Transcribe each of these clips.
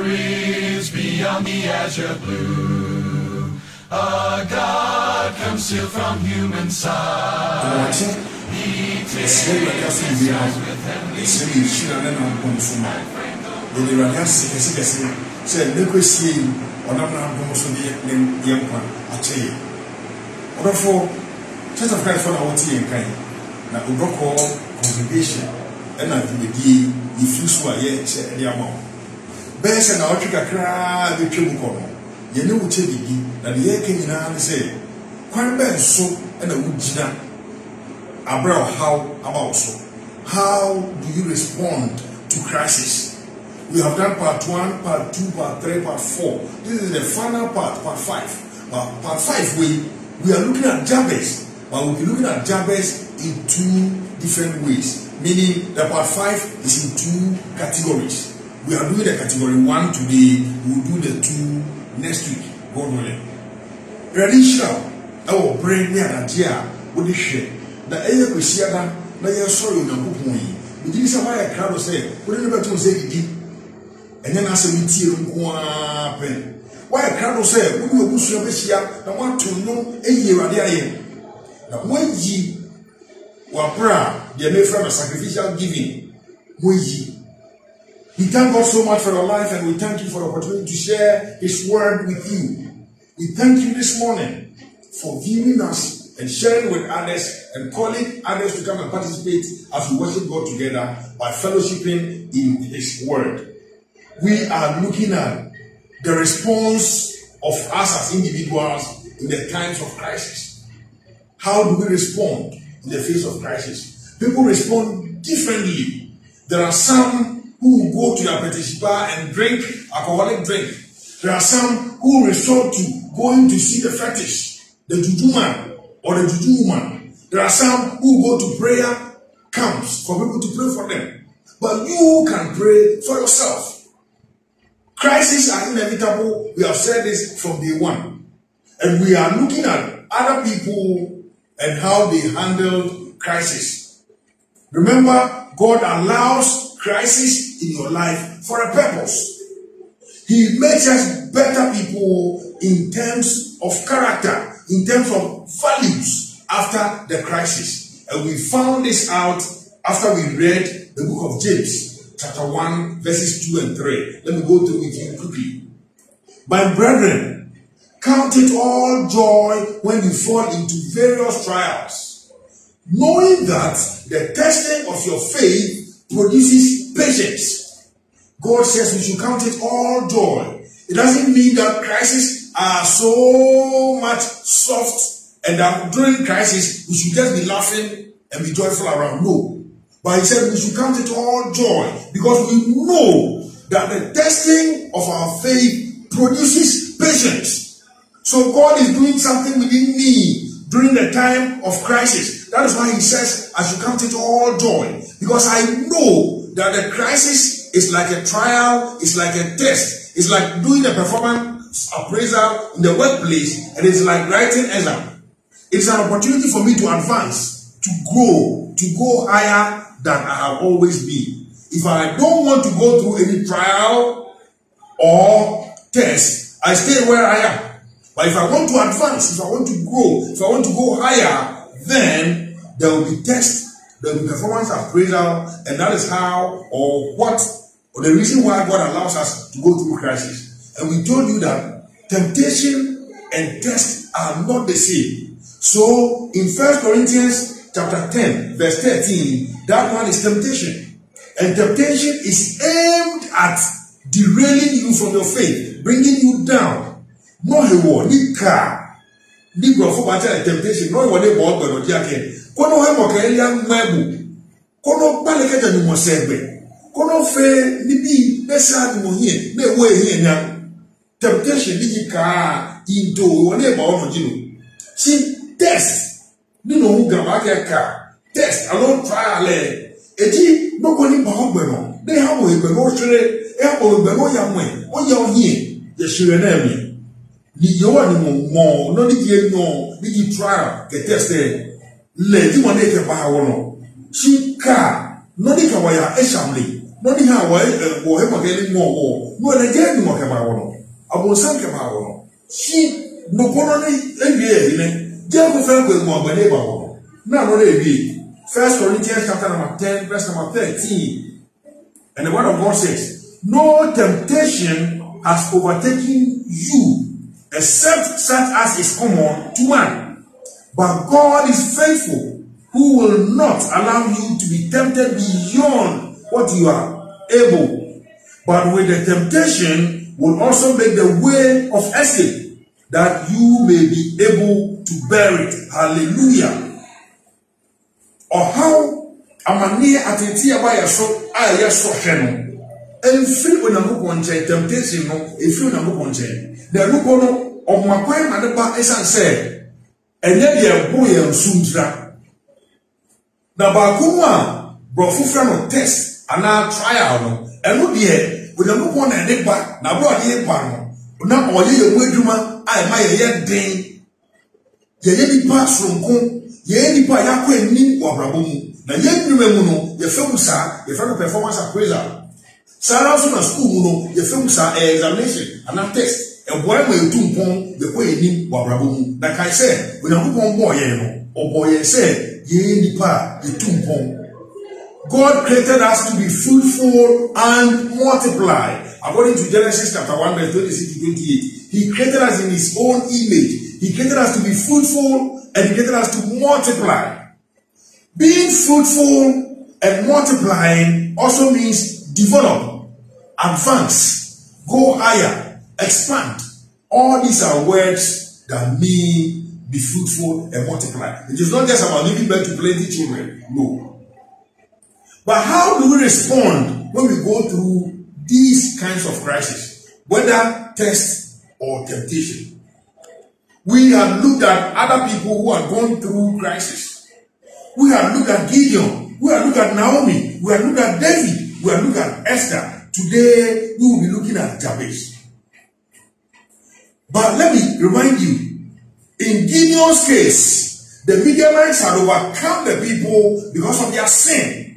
is beyond the azure blue. A God comes still from human side. He takes with heavenly Church of Christ for our tea and kind. Now, we call congregation and I will be if you swear, yes, the amount. Best and our trick cry the triple. You know what you did, that the air came in say, quite bad so and a wood dinner. Abra, how about so? How do you respond to crisis? We have done part 1, part 2, part 3, part 4. This is the final part, part 5. Part 5, we are looking at Jabez. But we'll be looking at Jabez in 2 different ways. Meaning that part 5 is in 2 categories. We are doing the category 1 today. We'll do the 2 next week. God willing. Traditional. Our brain near Nigeria. What is share? The air we see that. Now you're sorry on the book. We didn't say why a crowd say. We didn't ever say it did. And then I said we tear pen. Why a crowd say we will push your best here. I want to know a year at the end. Now, when ye were proud, they made from a sacrificial giving. When ye, we thank God so much for your life, and we thank you for the opportunity to share His word with you. We thank you this morning for viewing us and sharing with others and calling others to come and participate as we worship God together by fellowshipping in His word. We are looking at the response of us as individuals in the times of crisis. How do we respond in the face of crisis? People respond differently. There are some who go to their petit bar and drink alcoholic drink. There are some who resort to going to see the fetish, the juju man or the juju woman. There are some who go to prayer camps for people to pray for them. But you can pray for yourself. Crises are inevitable. We have said this from day one. And we are looking at other people and how they handled crisis. Remember, God allows crisis in your life for a purpose. He makes us better people in terms of character, in terms of values after the crisis. And we found this out after we read the book of James, chapter 1, verses 2 and 3. Let me go through it here quickly. My brethren, count it all joy when you fall into various trials, knowing that the testing of your faith produces patience. God says we should count it all joy. It doesn't mean that crises are so much soft and that during crisis we should just be laughing and be joyful around. No. But he said we should count it all joy because we know that the testing of our faith produces patience. So God is doing something within me during the time of crisis. That is why he says I should count it all joy. Because I know that the crisis is like a trial, it's like a test. It's like doing a performance appraisal in the workplace, and it's like writing exam. It's an opportunity for me to advance, to go higher than I have always been. If I don't want to go through any trial or test, I stay where I am. But if I want to advance, if I want to grow, if I want to go higher, then there will be tests, there will be performance appraisal, and that is how or the reason why God allows us to go through crisis. And we told you that temptation and test are not the same. So in 1 Corinthians chapter 10, verse 13, that one is temptation. And temptation is aimed at derailing you from your faith, bringing you down. No he will ni car ni brofo ba tell temptation no he will bo gbero dia ke kono he mo ke ya mabu kono ba le keja ni mo segbe kono fe ni bi besa ni mo hie na ewo ehie nya temptation ni car into wole ba o mo jinu see test ni no hu gaba ke ka test alone trial eji no ko ni ba o gbero de ha mo gbero o sere e ha mo gbero ya mo o ya o hie ye sere na mi ni yowa ni mo no ni die no ni trial ke test le di mo ne ke ba wo no shi ka no ni ka wa ya eshamle No ni ha wo he mageli mo wo. No na je ni mo ke ba wo no. Abonsan ke ba wo no. She no kono ni ewie ni. Je ko fe ko mo ba ne ba wo. Na no na ewie. 1 Corinthians chapter number 10 verse number 13. And the word of God says, no temptation has overtaken you except such as is common to man. But God is faithful, who will not allow you to be tempted beyond what you are able. But with the temptation will also make the way of escape, that you may be able to bear it. Hallelujah. Or how amani atenti aba yeso a yeso hwe no emfiri onyankopon nche temptation no efiri onyankopon nche na luko no omakwan na de ba esan se enye de bo ye nsumdra na ba ko mu a brofo fra no test ana trial no eno de onyankopon na de ba na bro de ba no na oye ye mu adwuma a ma ye den ye nipa sonko ye nipa yakọ eni wabrabo mu na ye nnwuma mu no ye femu sa ye femu performance appraisal sara so na school mu no ye femu sa examination and test e boy ma etumpon ye ko eni wabrabo mu na kai se we na kupon boy ye no oboye se ye nipa etumpon. God created us to be fruitful and multiply. According to Genesis chapter 1 verse 26 to 28, he created us in his own image. He created us to be fruitful and he created us to multiply. Being fruitful and multiplying also means develop, advance, go higher, expand. All these are words that mean be fruitful and multiply. It is not just about giving birth to plenty children. No. But how do we respond when we go through these kinds of crises, whether test or temptation? We have looked at other people who have gone through crisis. We have looked at Gideon. We have looked at Naomi. We have looked at David. We have looked at Esther. Today, we will be looking at Jabez. But let me remind you, in Gideon's case, the Midianites had overcome the people because of their sin.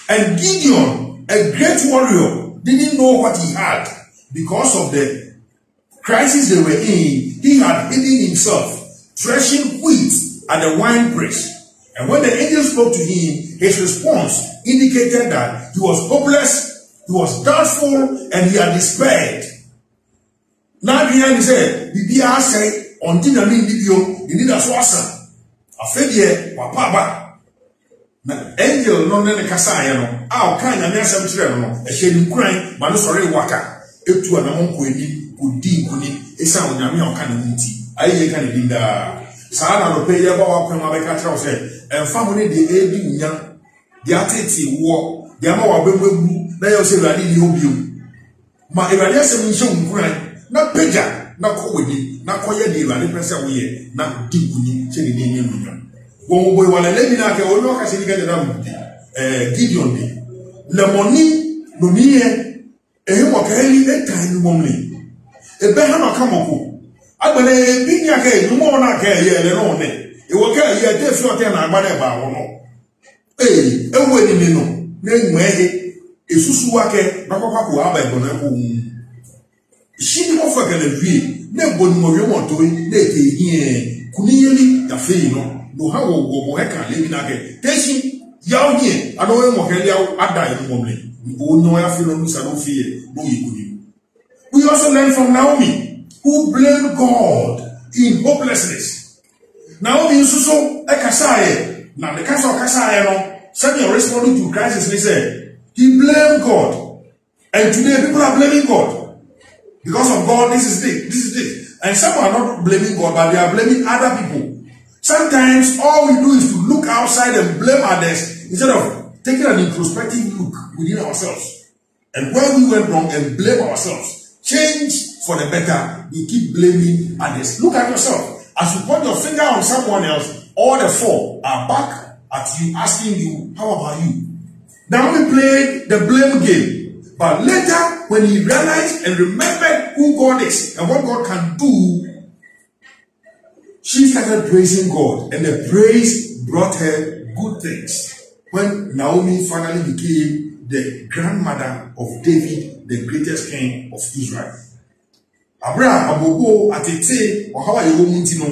And Gideon, a great warrior, didn't know what he had because of the crisis they were in. He had hidden himself, threshing wheat at the winepress. And when the angel spoke to him, his response indicated that he was hopeless, he was doubtful, and he had despaired. Now he said, "Bibia say, until the video, you need a swassa. A failure, papa." Angel no ne kasa ya no a o kan na me asem kire no e hye ni kuran ma no sori waka etu na monko eni odi nkuni esa onyame a o kan ni nti aye kan ni da saa na no pe ye ba wa kwan ma be ka kire o se emfa mo ne de edi nya de ateti wo de ama wa bemegu na ye o se radi ni obiu ma e radi asem nche nkuran na peja na ko wedi na ko ye de radi pese wo ye na di nkuni che ni ni nnu When we were living at the Ono Casinigan, Gideon, the money, no me, a him of Kelly, a time woman. A behana Kamoko. I believe being a gay, no more like a year and on it. It will carry a death shot and I money about one. Eh, a wedding, no, name way, a Susuake, Bapaku Abai, she offered a V, no one more you want to it, they here, Kunieli, the fee, no how go heka lebi na ke teshi yawo nie ado mo heli yawo ada in momle o no ya feel no salo fear no yikuni. We also learn from Naomi, who blamed God in hopelessness. Naomi so ekasaye na the kasa kasaye no said you're responding to crisis. He said he blamed God, and today people are blaming God because of God. This is this, and some are not blaming God, but they are blaming other people. Sometimes all we do is to look outside and blame others instead of taking an introspective look within ourselves. And when we went wrong and blame ourselves, change for the better, we keep blaming others. Look at yourself. As you point your finger on someone else, all the four are back at you asking you, how about you? Now we played the blame game. But later, when he realized and remembered who God is and what God can do, she started praising God, and the praise brought her good things. When Naomi finally became the grandmother of David, the greatest king of Israel. Abraham abobo atete o hawa ye womunti no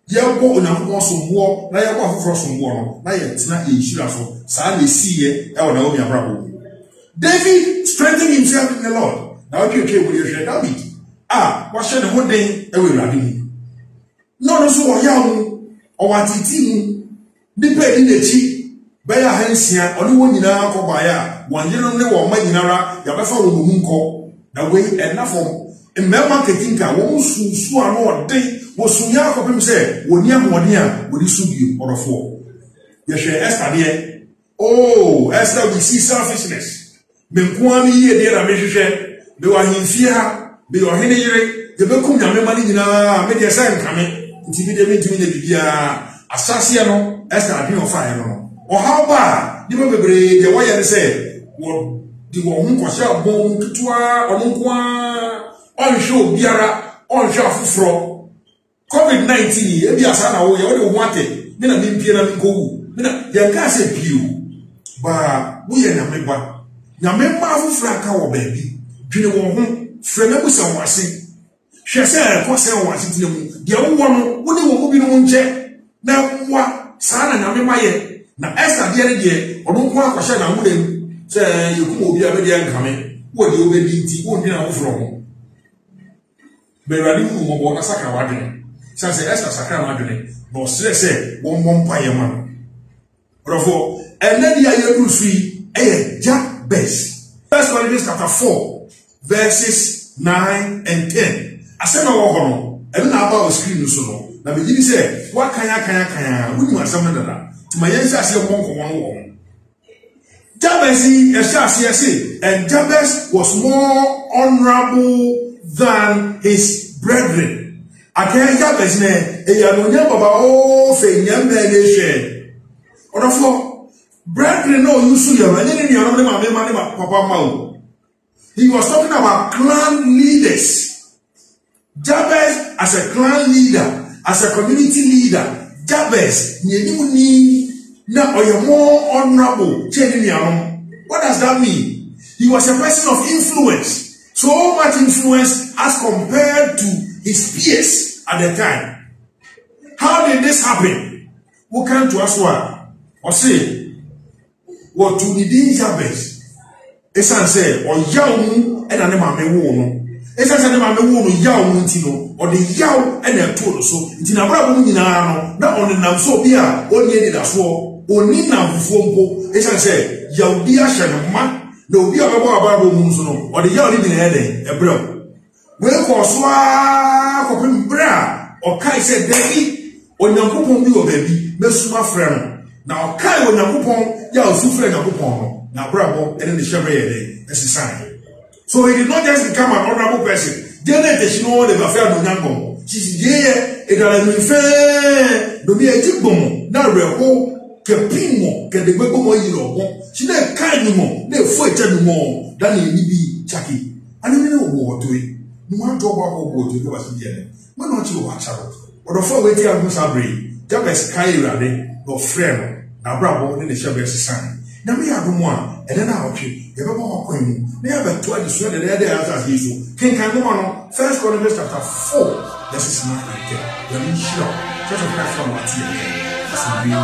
ye bo onyankopon sombo na ye bo afoforo sombo no na ye tena ehira so sa na siye e wo na omi abrabo. David strengthened himself in the Lord. Now you came with your David. What shall the whole day away rabbing? No, so what young or what it depending the cheap. By a handsia, only one in our cobaya, one generally or Maginara, Yabafa will moonco, the way enough for a marketing car, won't swan or day was soon Yakob himself, when young one year would he sue you or a four. Yes, Esther, dear. Oh, Esther, we see selfishness. Benkwami ye dearAmisha, they were in fear, they were Henry, the Bekum Yamani, made a sign coming, intimidating to me the Bia, Assassin, Esther, a of fire. Or how bad, the way I say, what the woman was shall bone to tour or Munqua, on show Biara, on show Fro. COVID-19, Biasana, we already wanted, then I didn't hear them go. Then I say, Pew, but we are not member. Na member of Franca or baby, Junior Wong, Fremable some was sing. She said, "What's her was it? The other one wouldn't be no check. Now, what, son, and I'm my head. Now, as I did it, or don't want to share a wooden say, you could be a very coming. What you will be tea won't be out from. But I didn't move a sacra wagon. Since the Esther Sacra wagon, but say, one pie man. Bravo, and then the other free, Jack Best. First Corinthians chapter 4, verses 9 and 10. I said no one, and now about the screen so. Now begin say, what can we must summon that? To my answer, I say one. Jabez, and Jabez was more honorable than his brethren. I can't Jabez ne, a young baba oh fe nyam or of brethren no you see your papa mau. He was talking about clan leaders. Jabez as a clan leader, as a community leader, Jabez ni now or you're more honorable. What does that mean? He was a person of influence, so much influence as compared to his peers at the time. How did this happen? Who came to us or say what to the Jabez? Esan say or young and an emame wono. Esan say emame wono young tino or the young and a total so it's in a bravo na not on the nam so bia only did as well only nam fompo. Esan say Yaudia Shanama no be about Munsono or the young living head a bro. Well Coswa Copim Bra or Kai said Daddy or Nakupon you baby, Messuma friend. Now Kai or Nakupon, Yao Sufre Nakupon, now Bravo, and then the Chevrolet, that's a sign. So he did not just become an honorable person. Janet is no the affair of Nango. She's here, it had been fair, no be a jibom, now real Capimo, can the Bebo Yellow. She never kind no more, they fight no more than you be Chucky. I don't know what to it. No one talk about what you was here. Why not you watch out? Or the four way to have Musabri, Jabez Kairade, or friend. Now, Bravo, then the Shabbat sign. Now, we have one, and then I'll keep the Baba Queen. They have a 20 sweat and the other as usual. King Candomano, First Corinthians chapter 4, this is not like that. You're not sure. Just a platform, what's here. That's a real,